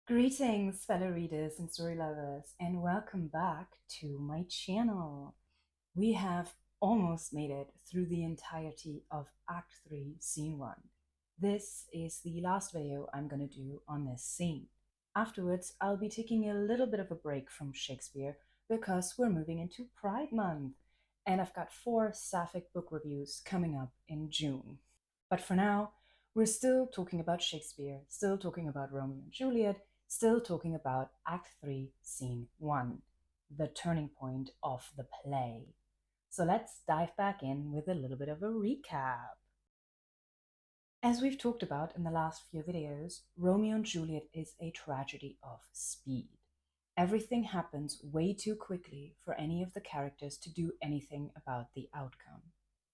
Greetings, fellow readers and story lovers, and welcome back to my channel. We have almost made it through the entirety of Act 3, Scene 1. This is the last video I'm going to do on this scene. Afterwards, I'll be taking a little bit of a break from Shakespeare because we're moving into Pride Month, and I've got 4 Sapphic book reviews coming up in June. But for now, we're still talking about Shakespeare, still talking about Romeo and Juliet, still talking about Act 3, Scene 1, the turning point of the play. So let's dive back in with a little bit of a recap. As we've talked about in the last few videos, Romeo and Juliet is a tragedy of speed. Everything happens way too quickly for any of the characters to do anything about the outcome.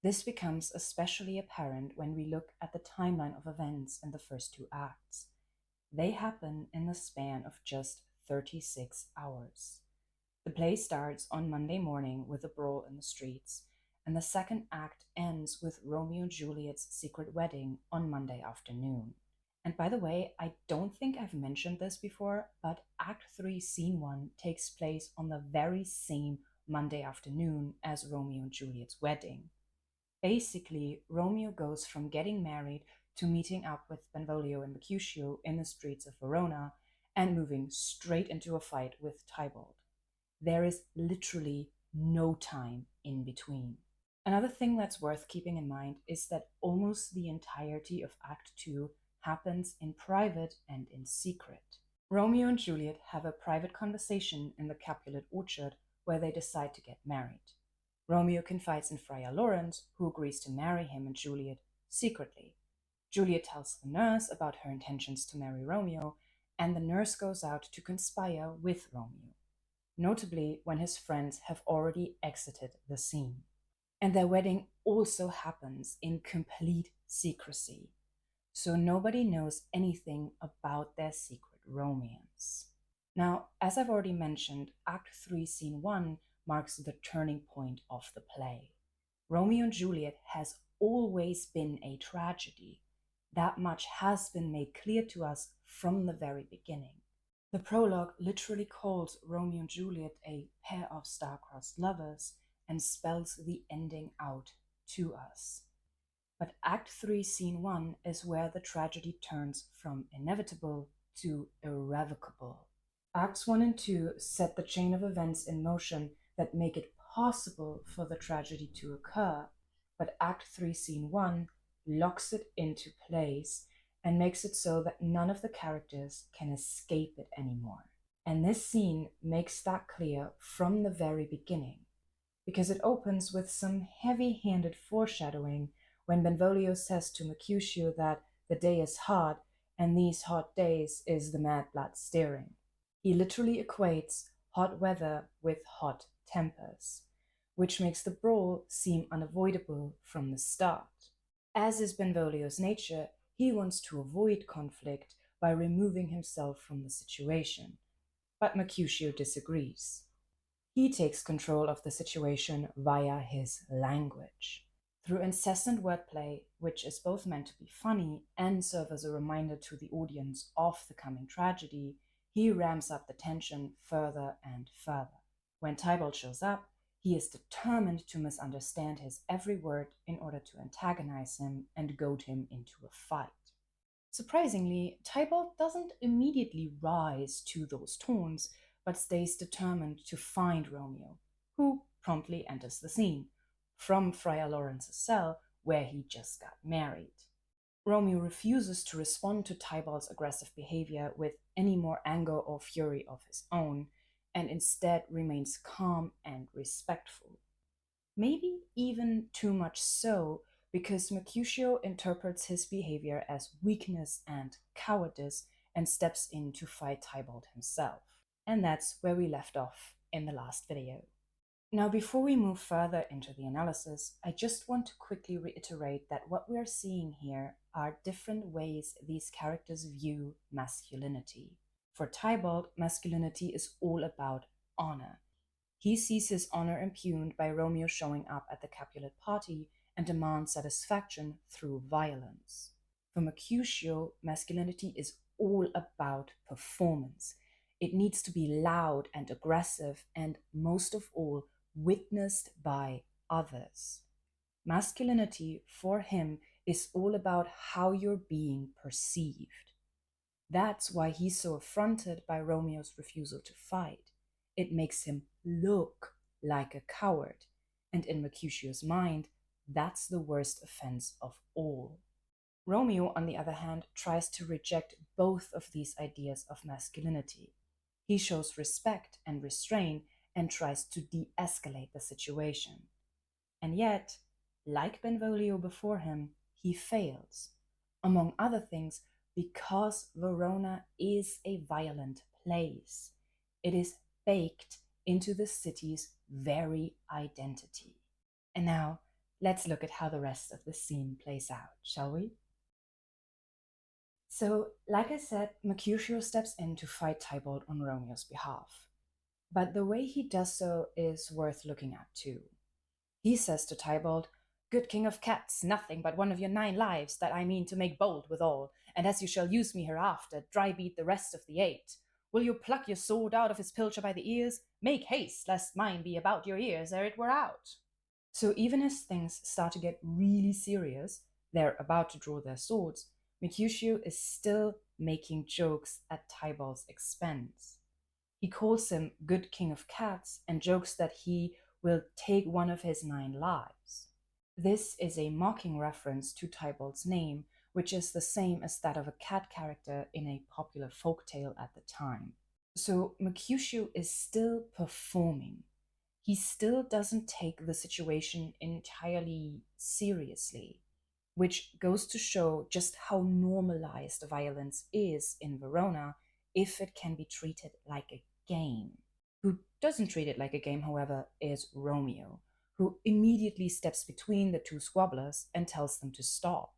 This becomes especially apparent when we look at the timeline of events in the first 2 acts. They happen in the span of just 36 hours. The play starts on Monday morning with a brawl in the streets, and the second act ends with Romeo and Juliet's secret wedding on Monday afternoon. And by the way, I don't think I've mentioned this before, but Act 3, Scene 1 takes place on the very same Monday afternoon as Romeo and Juliet's wedding. Basically, Romeo goes from getting married to meeting up with Benvolio and Mercutio in the streets of Verona and moving straight into a fight with Tybalt. There is literally no time in between. Another thing that's worth keeping in mind is that almost the entirety of Act 2 happens in private and in secret. Romeo and Juliet have a private conversation in the Capulet orchard where they decide to get married. Romeo confides in Friar Lawrence, who agrees to marry him and Juliet secretly. Juliet tells the nurse about her intentions to marry Romeo, and the nurse goes out to conspire with Romeo, notably when his friends have already exited the scene. And their wedding also happens in complete secrecy, so nobody knows anything about their secret romance. Now, as I've already mentioned, Act 3, Scene 1 marks the turning point of the play. Romeo and Juliet has always been a tragedy. That much has been made clear to us from the very beginning. The prologue literally calls Romeo and Juliet a pair of star-crossed lovers and spells the ending out to us. But Act 3, Scene 1 is where the tragedy turns from inevitable to irrevocable. Acts 1 and 2 set the chain of events in motion that make it possible for the tragedy to occur, but Act 3, Scene 1 locks it into place and makes it so that none of the characters can escape it anymore. And this scene makes that clear from the very beginning, because it opens with some heavy-handed foreshadowing when Benvolio says to Mercutio that the day is hot, and these hot days is the mad blood stirring. He literally equates hot weather with hot tempers, which makes the brawl seem unavoidable from the start. As is Benvolio's nature, he wants to avoid conflict by removing himself from the situation, but Mercutio disagrees. He takes control of the situation via his language. Through incessant wordplay, which is both meant to be funny and serve as a reminder to the audience of the coming tragedy, he ramps up the tension further and further. When Tybalt shows up, he is determined to misunderstand his every word in order to antagonize him and goad him into a fight. Surprisingly, Tybalt doesn't immediately rise to those tones, but stays determined to find Romeo, who promptly enters the scene, from Friar Lawrence's cell where he just got married. Romeo refuses to respond to Tybalt's aggressive behavior with any more anger or fury of his own, and instead remains calm and respectful. Maybe even too much so, because Mercutio interprets his behavior as weakness and cowardice and steps in to fight Tybalt himself. And that's where we left off in the last video. Now, before we move further into the analysis, I just want to quickly reiterate that what we're seeing here are different ways these characters view masculinity. For Tybalt, masculinity is all about honor. He sees his honor impugned by Romeo showing up at the Capulet party and demands satisfaction through violence. For Mercutio, masculinity is all about performance. It needs to be loud and aggressive, and most of all, witnessed by others. Masculinity for him is all about how you're being perceived. That's why he's so affronted by Romeo's refusal to fight. It makes him look like a coward, and in Mercutio's mind, that's the worst offense of all. Romeo, on the other hand, tries to reject both of these ideas of masculinity. He shows respect and restraint and tries to de escalate the situation. And yet, like Benvolio before him, he fails. Among other things, because Verona is a violent place. It is baked into the city's very identity. And now, let's look at how the rest of the scene plays out, shall we? So, like I said, Mercutio steps in to fight Tybalt on Romeo's behalf. But the way he does so is worth looking at too. He says to Tybalt, "Good king of cats, nothing but one of your 9 lives that I mean to make bold withal, and as you shall use me hereafter, dry beat the rest of the 8. Will you pluck your sword out of his pilcher by the ears? Make haste, lest mine be about your ears ere it were out." So even as things start to get really serious, they're about to draw their swords, Mercutio is still making jokes at Tybalt's expense. He calls him good king of cats and jokes that he will take one of his 9 lives. This is a mocking reference to Tybalt's name, which is the same as that of a cat character in a popular folktale at the time. So Mercutio is still performing. He still doesn't take the situation entirely seriously, which goes to show just how normalized violence is in Verona if it can be treated like a game. Who doesn't treat it like a game, however, is Romeo, who immediately steps between the two squabblers and tells them to stop.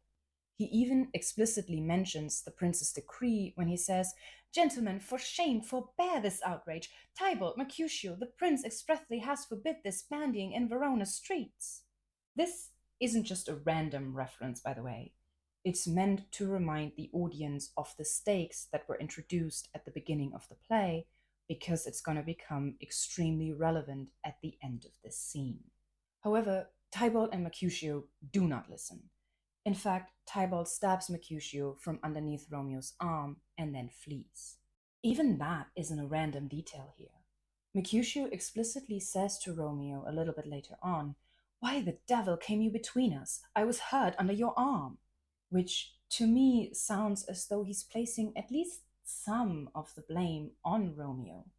He even explicitly mentions the prince's decree when he says, "Gentlemen, for shame, forbear this outrage. Tybalt, Mercutio, the prince expressly has forbid this bandying in Verona streets." This isn't just a random reference, by the way. It's meant to remind the audience of the stakes that were introduced at the beginning of the play, because it's going to become extremely relevant at the end of this scene. However, Tybalt and Mercutio do not listen. In fact, Tybalt stabs Mercutio from underneath Romeo's arm and then flees. Even that isn't a random detail here. Mercutio explicitly says to Romeo a little bit later on, "Why the devil came you between us? I was hurt under your arm." Which to me sounds as though he's placing at least some of the blame on Romeo.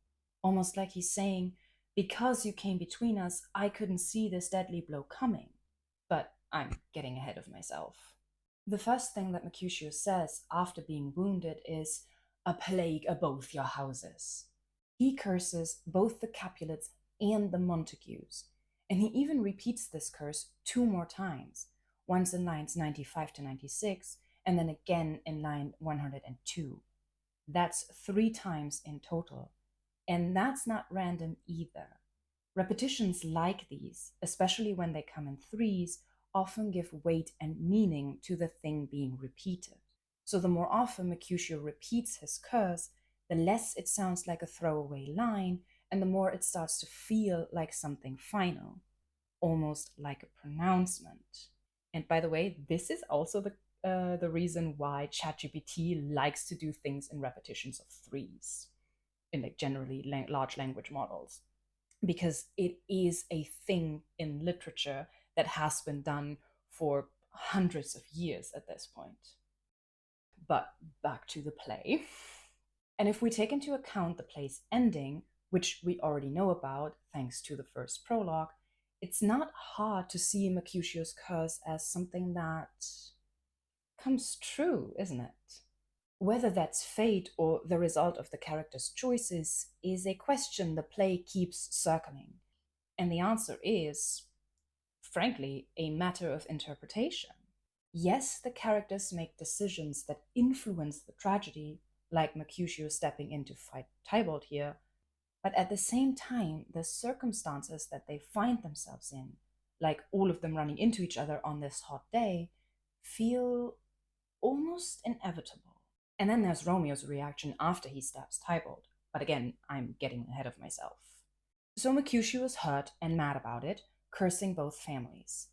Almost like he's saying, "Because you came between us, I couldn't see this deadly blow coming." But I'm getting ahead of myself. The first thing that Mercutio says after being wounded is, "A plague a both your houses." He curses both the Capulets and the Montagues, and he even repeats this curse 2 more times, once in lines 95 to 96, and then again in line 102. That's 3 times in total, and that's not random either. Repetitions like these, especially when they come in threes, often give weight and meaning to the thing being repeated. So the more often Mercutio repeats his curse, the less it sounds like a throwaway line, and the more it starts to feel like something final, almost like a pronouncement. And by the way, this is also the reason why ChatGPT likes to do things in repetitions of threes, in like generally large language models, because it is a thing in literature that has been done for hundreds of years at this point. But back to the play. And if we take into account the play's ending, which we already know about thanks to the first prologue, it's not hard to see Mercutio's curse as something that comes true, isn't it? Whether that's fate or the result of the character's choices is a question the play keeps circling. And the answer is, frankly, a matter of interpretation. Yes, the characters make decisions that influence the tragedy, like Mercutio stepping in to fight Tybalt here, but at the same time, the circumstances that they find themselves in, like all of them running into each other on this hot day, feel almost inevitable. And then there's Romeo's reaction after he stabs Tybalt. But again, I'm getting ahead of myself. So Mercutio is hurt and mad about it, cursing both families.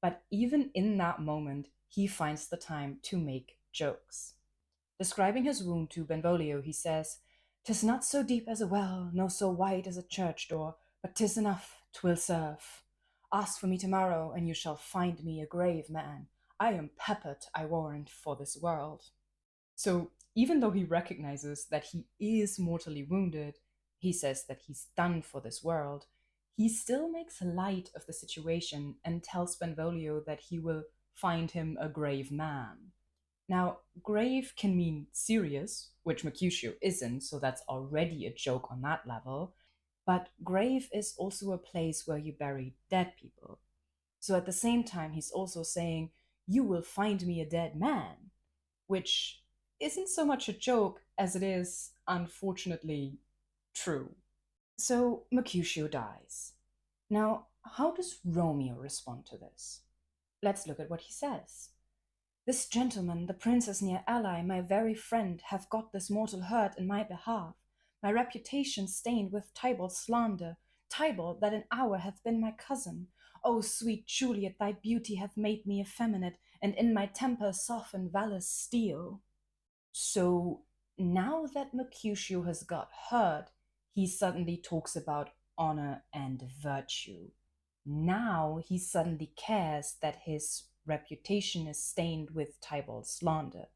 But even in that moment, he finds the time to make jokes. Describing his wound to Benvolio, he says, "'Tis not so deep as a well, nor so wide as a church door, but 'tis enough, 'twill serve. Ask for me tomorrow, and you shall find me a grave man. I am peppered, I warrant, for this world." So even though he recognizes that he is mortally wounded, he says that he's done for this world, he still makes light of the situation and tells Benvolio that he will find him a grave man. Now, grave can mean serious, which Mercutio isn't, so that's already a joke on that level. But grave is also a place where you bury dead people. So at the same time, he's also saying, "You will find me a dead man," which isn't so much a joke as it is, unfortunately, true. So Mercutio dies. Now, how does Romeo respond to this? Let's look at what he says. "This gentleman, the prince's near ally, my very friend, hath got this mortal hurt in my behalf, my reputation stained with Tybalt's slander, Tybalt that an hour hath been my cousin. O sweet Juliet, thy beauty hath made me effeminate, and in my temper softened valor's steel." So now that Mercutio has got hurt, he suddenly talks about honor and virtue. Now he suddenly cares that his reputation is stained with Tybalt's slander.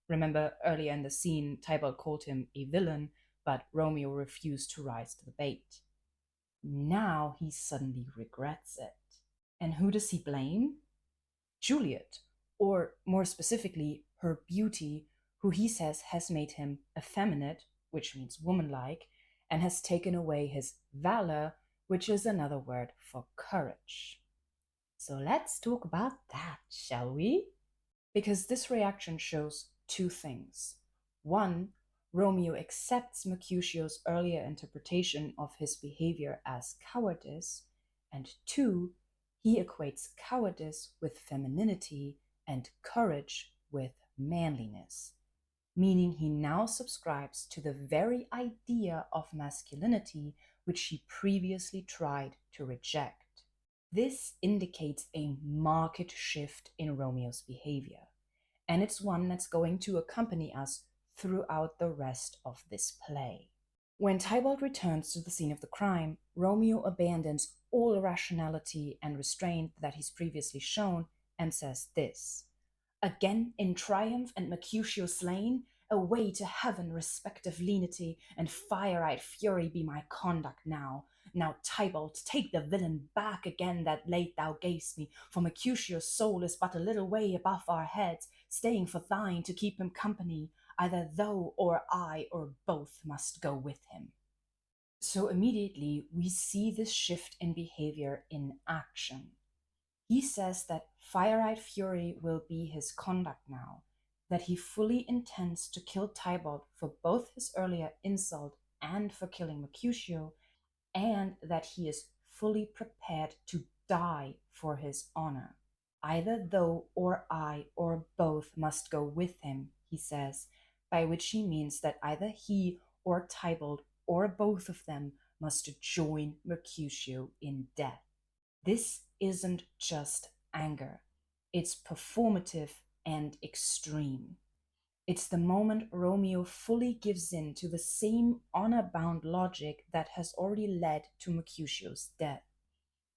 Remember earlier in the scene, Tybalt called him a villain, but Romeo refused to rise to the bait. Now he suddenly regrets it. And who does he blame? Juliet, or more specifically, her beauty, who he says has made him effeminate, which means womanlike, and has taken away his valor, which is another word for courage. So let's talk about that, shall we? Because this reaction shows two things. One, Romeo accepts Mercutio's earlier interpretation of his behavior as cowardice, and two, he equates cowardice with femininity and courage with manliness, meaning he now subscribes to the very idea of masculinity which he previously tried to reject. This indicates a marked shift in Romeo's behavior, and it's one that's going to accompany us throughout the rest of this play. When Tybalt returns to the scene of the crime, Romeo abandons all rationality and restraint that he's previously shown and says this: "Again in triumph and Mercutio slain, away to heaven respective lenity and fire-eyed fury be my conduct now. Now, Tybalt, take the villain back again that late thou gavest me, for Mercutio's soul is but a little way above our heads, staying for thine to keep him company. Either thou or I or both must go with him." So immediately we see this shift in behavior in action. He says that fire-eyed fury will be his conduct now, that he fully intends to kill Tybalt for both his earlier insult and for killing Mercutio, and that he is fully prepared to die for his honor. "Either thou or I or both must go with him," he says, by which he means that either he or Tybalt or both of them must join Mercutio in death. This isn't just anger, it's performative and extreme. It's the moment Romeo fully gives in to the same honor-bound logic that has already led to Mercutio's death.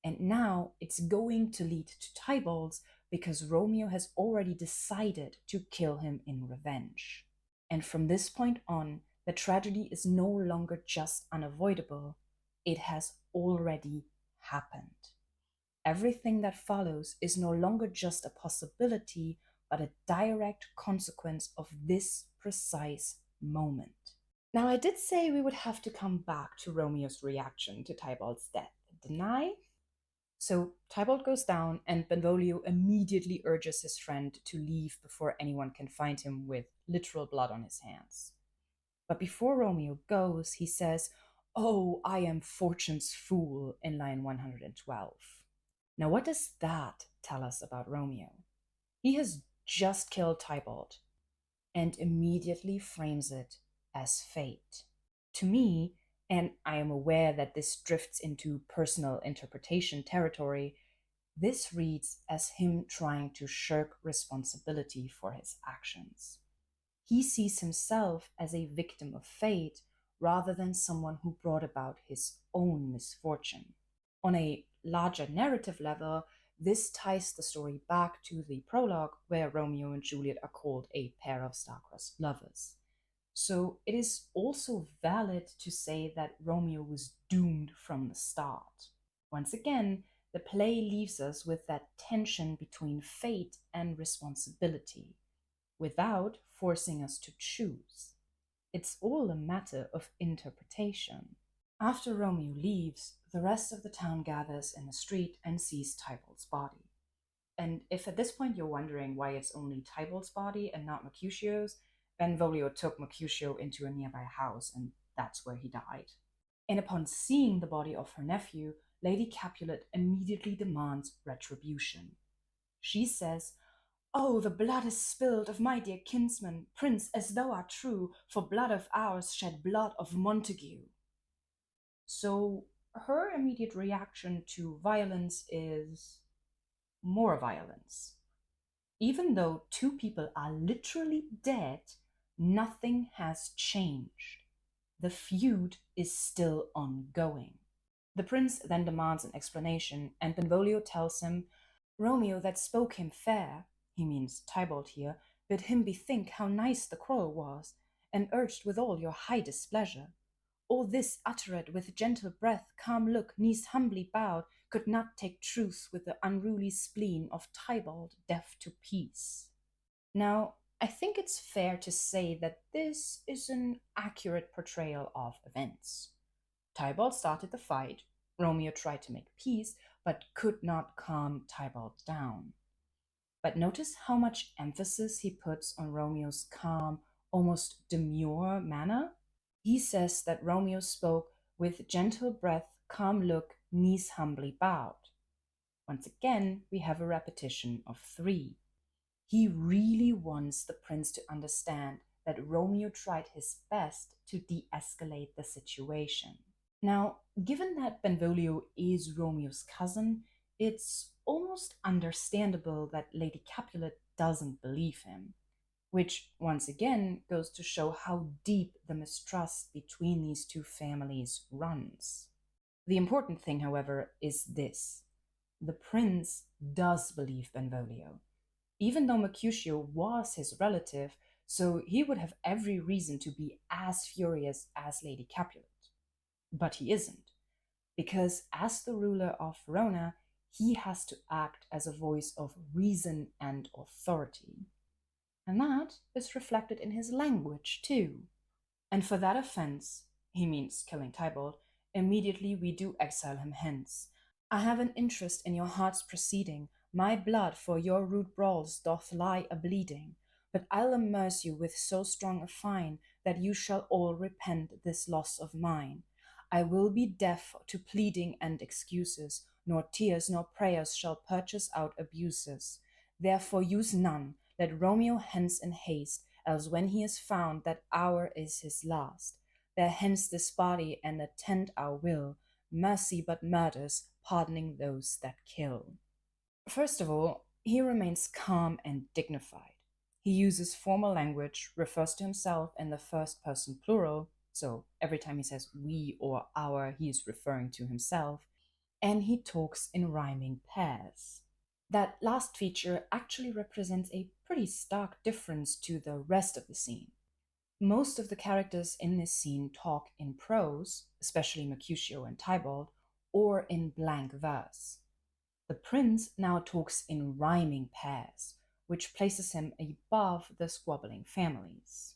And now it's going to lead to Tybalt's because Romeo has already decided to kill him in revenge. And from this point on, the tragedy is no longer just unavoidable, it has already happened. Everything that follows is no longer just a possibility, but a direct consequence of this precise moment. Now, I did say we would have to come back to Romeo's reaction to Tybalt's death, didn't I? So Tybalt goes down, and Benvolio immediately urges his friend to leave before anyone can find him with literal blood on his hands. But before Romeo goes, he says, "Oh, I am fortune's fool," in line 112. Now, what does that tell us about Romeo? He has just killed Tybalt. and immediately frames it as fate. To me, and I am aware that this drifts into personal interpretation territory, this reads as him trying to shirk responsibility for his actions. He sees himself as a victim of fate rather than someone who brought about his own misfortune. On a larger narrative level, this ties the story back to the prologue where Romeo and Juliet are called a pair of star-crossed lovers. So it is also valid to say that Romeo was doomed from the start. Once again, the play leaves us with that tension between fate and responsibility, without forcing us to choose. It's all a matter of interpretation. After Romeo leaves, the rest of the town gathers in the street and sees Tybalt's body. And if at this point you're wondering why it's only Tybalt's body and not Mercutio's, Benvolio took Mercutio into a nearby house, and that's where he died. And upon seeing the body of her nephew, Lady Capulet immediately demands retribution. She says, "Oh, the blood is spilled of my dear kinsman, prince, as thou art true, for blood of ours shed blood of Montague." So her immediate reaction to violence is more violence. Even though two people are literally dead, nothing has changed. The feud is still ongoing. The prince then demands an explanation, and Benvolio tells him, "Romeo that spoke him fair," he means Tybalt here, "bid him bethink how nice the quarrel was, and urged withal your high displeasure. All this uttered with gentle breath, calm look, knees humbly bowed, could not take truce with the unruly spleen of Tybalt, deaf to peace." Now, I think it's fair to say that this is an accurate portrayal of events. Tybalt started the fight, Romeo tried to make peace, but could not calm Tybalt down. But notice how much emphasis he puts on Romeo's calm, almost demure manner. He says that Romeo spoke with gentle breath, calm look, knees humbly bowed. Once again, we have a repetition of three. He really wants the prince to understand that Romeo tried his best to de escalate the situation. Now, given that Benvolio is Romeo's cousin, it's almost understandable that Lady Capulet doesn't believe him, which once again goes to show how deep the mistrust between these two families runs. The important thing, however, is this: the prince does believe Benvolio, even though Mercutio was his relative, so he would have every reason to be as furious as Lady Capulet. But he isn't, because as the ruler of Verona, he has to act as a voice of reason and authority. And that is reflected in his language too. And for that offense, he means killing Tybalt, immediately we do exile him hence. "I have an interest in your heart's proceeding, my blood for your rude brawls doth lie a bleeding, but I'll amerce you with so strong a fine, that you shall all repent this loss of mine. I will be deaf to pleading and excuses, nor tears nor prayers shall purchase out abuses. Therefore use none, let Romeo hence in haste, else when he is found, that hour is his last. Bear hence this body, and attend our will, mercy but murders, pardoning those that kill." First of all, he remains calm and dignified. He uses formal language, refers to himself in the first person plural, so every time he says we or our, he is referring to himself, and he talks in rhyming pairs. That last feature actually represents a pretty stark difference to the rest of the scene. Most of the characters in this scene talk in prose, especially Mercutio and Tybalt, or in blank verse. The prince now talks in rhyming pairs, which places him above the squabbling families.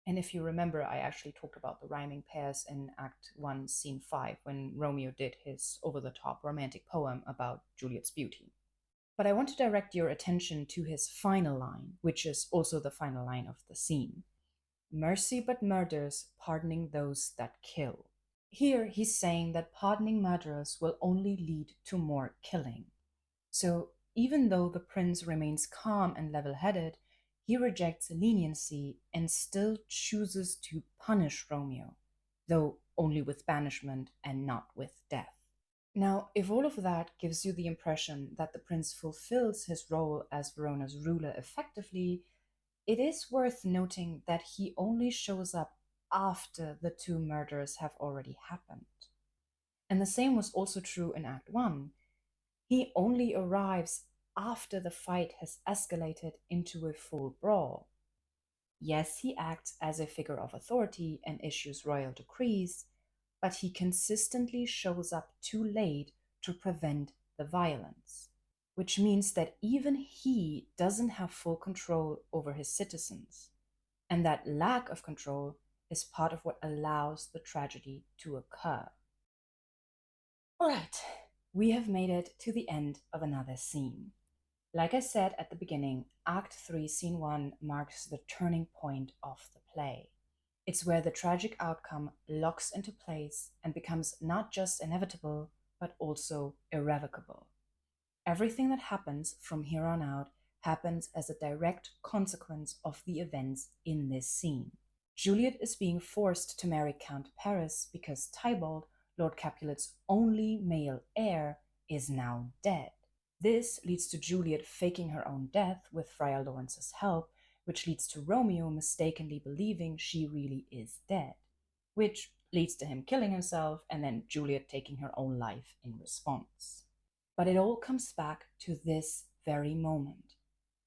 And if you remember, I actually talked about the rhyming pairs in Act 1, Scene 5, when Romeo did his over the top romantic poem about Juliet's beauty. But I want to direct your attention to his final line, which is also the final line of the scene: "Mercy but murders, pardoning those that kill." Here he's saying that pardoning murderers will only lead to more killing. So even though the prince remains calm and level headed, he rejects leniency and still chooses to punish Romeo, though only with banishment and not with death. Now, if all of that gives you the impression that the prince fulfills his role as Verona's ruler effectively, it is worth noting that he only shows up after the two murders have already happened. And the same was also true in Act 1. He only arrives after the fight has escalated into a full brawl. Yes, he acts as a figure of authority and issues royal decrees, but he consistently shows up too late to prevent the violence, which means that even he doesn't have full control over his citizens. And that lack of control is part of what allows the tragedy to occur. All right, we have made it to the end of another scene. Like I said at the beginning, Act 3, Scene 1 marks the turning point of the play. It's where the tragic outcome locks into place and becomes not just inevitable, but also irrevocable. Everything that happens from here on out happens as a direct consequence of the events in this scene. Juliet is being forced to marry Count Paris because Tybalt, Lord Capulet's only male heir, is now dead. This leads to Juliet faking her own death with Friar Lawrence's help, which leads to Romeo mistakenly believing she really is dead, which leads to him killing himself and then Juliet taking her own life in response. But it all comes back to this very moment: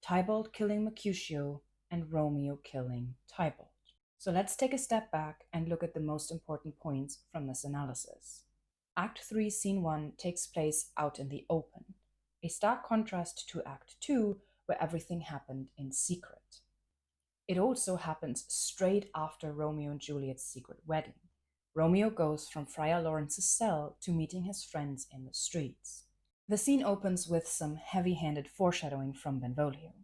Tybalt killing Mercutio and Romeo killing Tybalt. So let's take a step back and look at the most important points from this analysis. Act 3, Scene 1 takes place out in the open, a stark contrast to Act 2, where everything happened in secret. It also happens straight after Romeo and Juliet's secret wedding. Romeo goes from Friar Lawrence's cell to meeting his friends in the streets. The scene opens with some heavy-handed foreshadowing from Benvolio.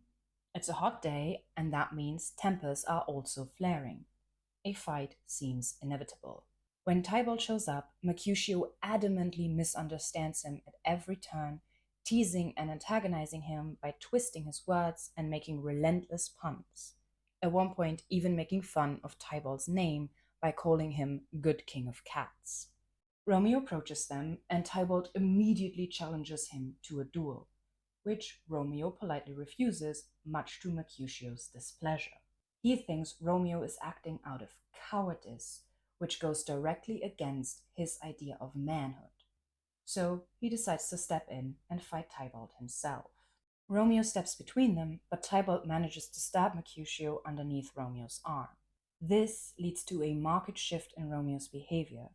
It's a hot day, and that means tempers are also flaring. A fight seems inevitable. When Tybalt shows up, Mercutio adamantly misunderstands him at every turn, teasing and antagonizing him by twisting his words and making relentless puns. At one point, even making fun of Tybalt's name by calling him Good King of Cats. Romeo approaches them, and Tybalt immediately challenges him to a duel, which Romeo politely refuses, much to Mercutio's displeasure. He thinks Romeo is acting out of cowardice, which goes directly against his idea of manhood. So he decides to step in and fight Tybalt himself. Romeo steps between them, but Tybalt manages to stab Mercutio underneath Romeo's arm. This leads to a marked shift in Romeo's behavior.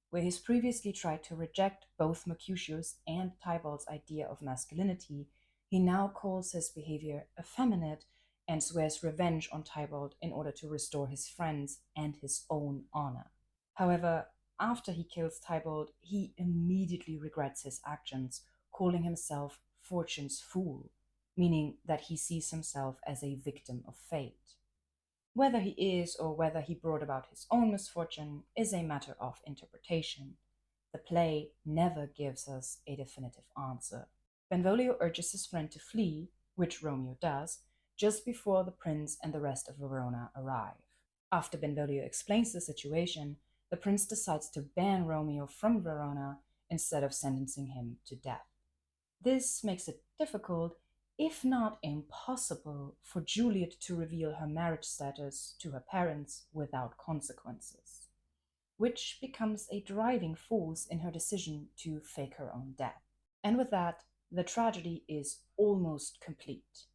Where he's previously tried to reject both Mercutio's and Tybalt's idea of masculinity, he now calls his behavior effeminate and swears revenge on Tybalt in order to restore his friends and his own honor. However, after he kills Tybalt, he immediately regrets his actions, calling himself Fortune's fool, meaning that he sees himself as a victim of fate. Whether he is or whether he brought about his own misfortune is a matter of interpretation. The play never gives us a definitive answer. Benvolio urges his friend to flee, which Romeo does, just before the prince and the rest of Verona arrive. After Benvolio explains the situation, the prince decides to ban Romeo from Verona instead of sentencing him to death. This makes it difficult, if not impossible, for Juliet to reveal her marriage status to her parents without consequences, which becomes a driving force in her decision to fake her own death. And with that, the tragedy is almost complete,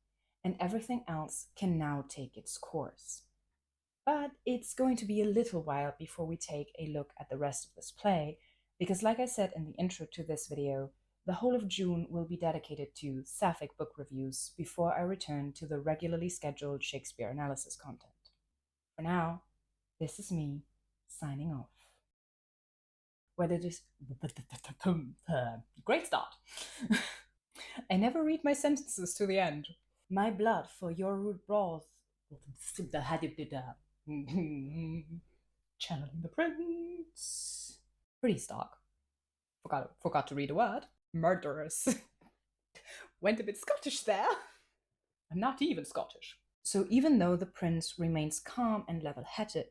and everything else can now take its course. But it's going to be a little while before we take a look at the rest of this play, because like I said in the intro to this video, the whole of June will be dedicated to Sapphic book reviews before I return to the regularly scheduled Shakespeare analysis content. For now, this is me, signing off. Whether this... Great start! I never read my sentences to the end. My blood for your rude broth. Channeling the prince. Pretty stark. Forgot to read a word. Murderous. Went a bit Scottish there. I'm not even Scottish. So even though the prince remains calm and level-headed,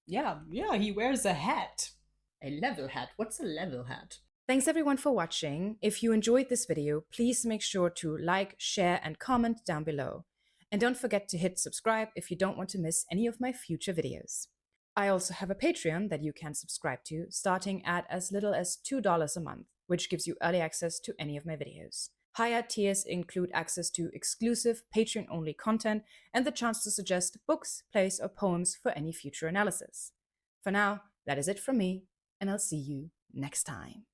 yeah, he wears a hat. A level hat. What's a level hat? Thanks everyone for watching. If you enjoyed this video, please make sure to like, share, and comment down below. And don't forget to hit subscribe if you don't want to miss any of my future videos. I also have a Patreon that you can subscribe to, starting at as little as $2 a month, which gives you early access to any of my videos. Higher tiers include access to exclusive Patreon-only content and the chance to suggest books, plays, or poems for any future analysis. For now, that is it from me, and I'll see you next time.